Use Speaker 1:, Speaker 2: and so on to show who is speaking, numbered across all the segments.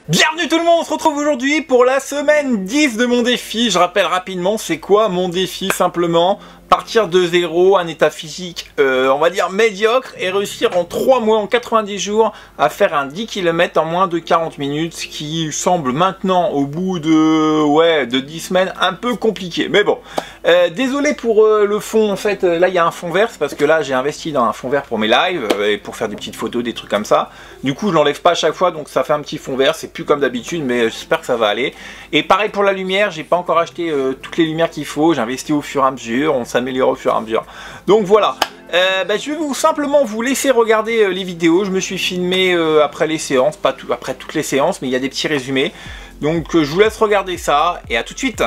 Speaker 1: Bienvenue tout le monde, on se retrouve aujourd'hui pour la semaine 10 de mon défi. Je rappelle rapidement, c'est quoi mon défi? Simplement, partir de zéro, un état physique, on va dire médiocre, et réussir en 3 mois, en 90 jours, à faire un 10 km en moins de 40 minutes, ce qui semble maintenant, au bout de 10 semaines, un peu compliqué. Mais bon, désolé pour le fond, en fait, là il y a un fond vert, parce que là j'ai investi dans un fond vert pour mes lives, et pour faire des petites photos, des trucs comme ça. Du coup, je l'enlève pas à chaque fois, donc ça fait un petit fond vert, c'est plus comme d'habitude, mais j'espère que ça va aller. Et pareil pour la lumière, j'ai pas encore acheté toutes les lumières qu'il faut, j'ai investi au fur et à mesure, on s'améliore au fur et à mesure. Donc voilà, je vais simplement vous laisser regarder les vidéos. Je me suis filmé après les séances, pas après toutes les séances, mais il y a des petits résumés. Donc je vous laisse regarder ça, et à tout de suite.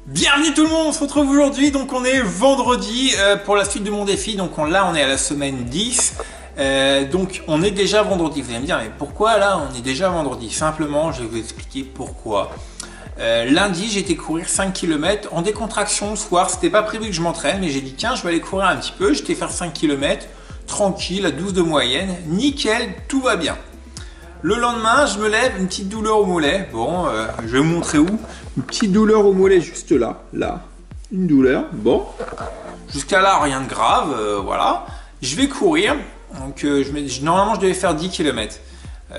Speaker 1: Bienvenue tout le monde, on se retrouve aujourd'hui, donc on est vendredi pour la suite de mon défi. Donc là on est à la semaine 10. Donc on est déjà vendredi. Vous allez me dire, mais pourquoi là on est déjà vendredi? Simplement, je vais vous expliquer pourquoi. Lundi, j'ai été courir 5 km en décontraction le soir. C'était pas prévu que je m'entraîne, mais j'ai dit tiens, je vais aller courir un petit peu. J'étais faire 5 km tranquille à 12 de moyenne, nickel, tout va bien. Le lendemain, je me lève, une petite douleur au mollet. Bon, je vais vous montrer où. Une petite douleur au mollet juste là, une douleur. Bon, jusqu'à là rien de grave, voilà. Je vais courir. Donc normalement je devais faire 10 km.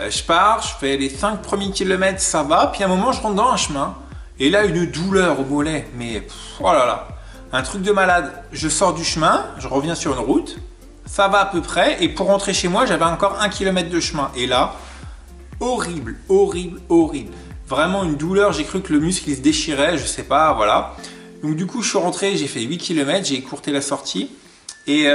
Speaker 1: Je pars, je fais les 5 premiers kilomètres, ça va. Puis à un moment je rentre dans un chemin. Et là une douleur au mollet. Mais oh là là, un truc de malade. Je sors du chemin, je reviens sur une route. Ça va à peu près. Et pour rentrer chez moi j'avais encore 1 km de chemin. Et là, horrible, horrible, horrible. Vraiment une douleur, j'ai cru que le muscle il se déchirait, je sais pas, voilà. Donc du coup je suis rentré, j'ai fait 8 km, j'ai écourté la sortie. Et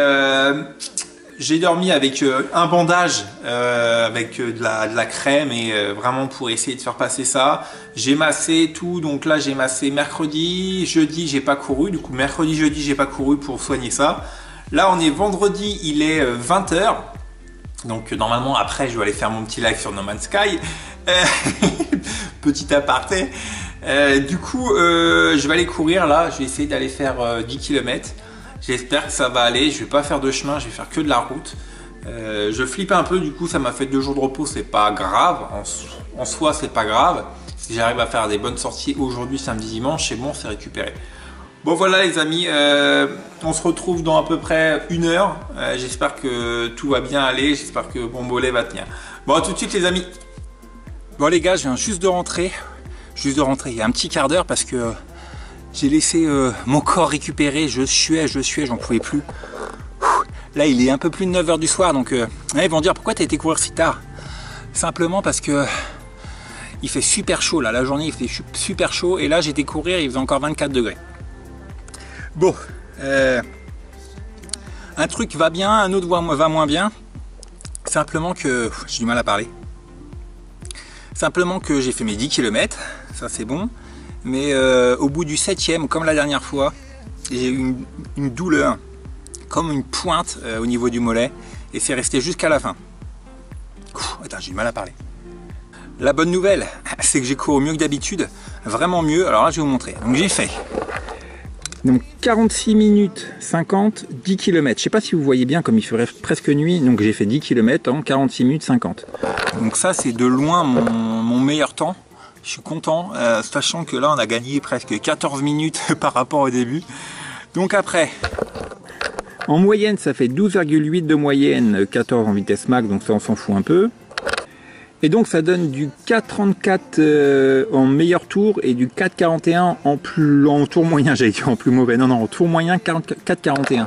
Speaker 1: j'ai dormi avec un bandage, avec de la crème et vraiment pour essayer de faire passer ça. J'ai massé tout, donc là j'ai massé mercredi, jeudi j'ai pas couru, du coup mercredi, jeudi j'ai pas couru pour soigner ça. Là on est vendredi, il est 20 h, donc normalement après je vais aller faire mon petit live sur No Man's Sky, petit aparté. Du coup je vais aller courir là, je vais essayer d'aller faire 10 km. J'espère que ça va aller, je vais pas faire de chemin, je vais faire que de la route. Je flippe un peu, du coup ça m'a fait 2 jours de repos, c'est pas grave, en soi c'est pas grave. Si j'arrive à faire des bonnes sorties aujourd'hui, samedi, dimanche, c'est bon, c'est récupéré. Bon voilà les amis, on se retrouve dans à peu près 1 heure. J'espère que tout va bien aller, j'espère que mon mollet va tenir. Bon, à tout de suite les amis. Bon les gars, je viens juste de rentrer il y a un petit quart d'heure parce que j'ai laissé mon corps récupérer, je suais, j'en pouvais plus. Là, il est un peu plus de 9 h du soir, donc ils vont dire pourquoi tu as été courir si tard. Simplement parce que il fait super chaud, là, la journée il fait super chaud, et là j'ai été courir, il faisait encore 24 degrés. Bon, un truc va bien, un autre va moins bien. Simplement que, j'ai du mal à parler. Simplement que j'ai fait mes 10 km, ça c'est bon. Mais au bout du 7e, comme la dernière fois, j'ai eu une douleur, comme une pointe au niveau du mollet, et c'est resté jusqu'à la fin. Attends, j'ai du mal à parler. La bonne nouvelle, c'est que j'ai couru mieux que d'habitude, vraiment mieux. Alors là, je vais vous montrer. Donc j'ai fait 46 minutes 50, 10 km. Je ne sais pas si vous voyez bien, comme il ferait presque nuit, donc j'ai fait 10 km en 46 minutes 50. Donc ça, c'est de loin mon meilleur temps. Je suis content, sachant que là on a gagné presque 14 minutes par rapport au début. Donc après, en moyenne ça fait 12,8 de moyenne, 14 en vitesse max, donc ça on s'en fout un peu. Et donc ça donne du 4,34 en meilleur tour et du 4,41 en tour moyen, j'allais dire en plus mauvais, non, en tour moyen 4,41.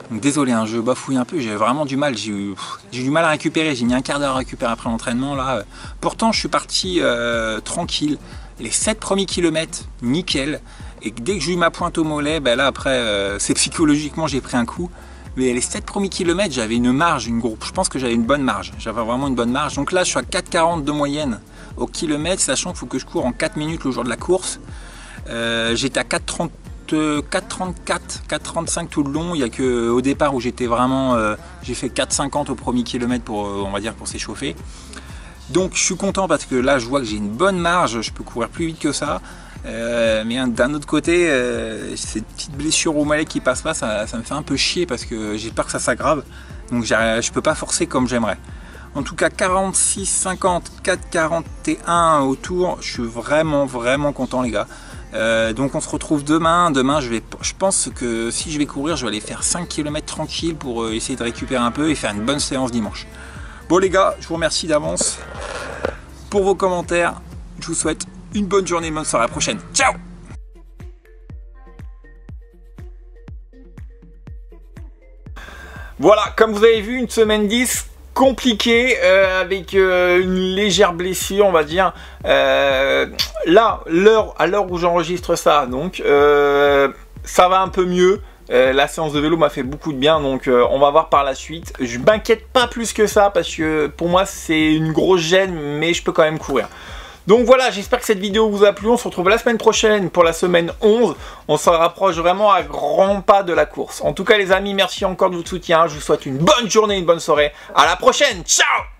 Speaker 1: Donc désolé, hein, je bafouille un peu, j'ai vraiment du mal, j'ai eu du mal à récupérer, j'ai mis un quart d'heure à récupérer après l'entraînement là. Pourtant je suis parti tranquille, les 7 premiers kilomètres, nickel, et dès que j'ai eu ma pointe au mollet, ben là après c'est psychologiquement j'ai pris un coup, mais les 7 premiers kilomètres j'avais une marge, je pense que j'avais une bonne marge, j'avais vraiment une bonne marge. Donc là je suis à 4,40 de moyenne au kilomètre, sachant qu'il faut que je cours en 4 minutes le jour de la course. J'étais à 4,30. 4,34, 4,35 tout le long. Il n'y a que au départ où j'étais vraiment, j'ai fait 4,50 au premier kilomètre pour, on va dire, pour s'échauffer. Donc je suis content parce que là je vois que j'ai une bonne marge, je peux courir plus vite que ça. Mais d'un autre côté, cette petite blessure au mollet qui passe pas, ça me fait un peu chier parce que j'ai peur que ça s'aggrave. Donc je peux pas forcer comme j'aimerais. En tout cas 46,50, 4,41 autour. Je suis vraiment content les gars. Donc on se retrouve demain. Demain je pense que si je vais courir, je vais aller faire 5 km tranquille pour essayer de récupérer un peu et faire une bonne séance dimanche. Bon les gars, je vous remercie d'avance pour vos commentaires. Je vous souhaite une bonne journée, bonne soirée, à la prochaine. Ciao! Voilà, comme vous avez vu, une semaine 10 compliquée avec une légère blessure, on va dire. Là, à l'heure où j'enregistre ça, donc ça va un peu mieux. La séance de vélo m'a fait beaucoup de bien, donc on va voir par la suite. Je m'inquiète pas plus que ça parce que pour moi c'est une grosse gêne, mais je peux quand même courir. Donc voilà, j'espère que cette vidéo vous a plu. On se retrouve la semaine prochaine pour la semaine 11. On se rapproche vraiment à grands pas de la course. En tout cas les amis, merci encore de votre soutien. Je vous souhaite une bonne journée, une bonne soirée. À la prochaine, ciao!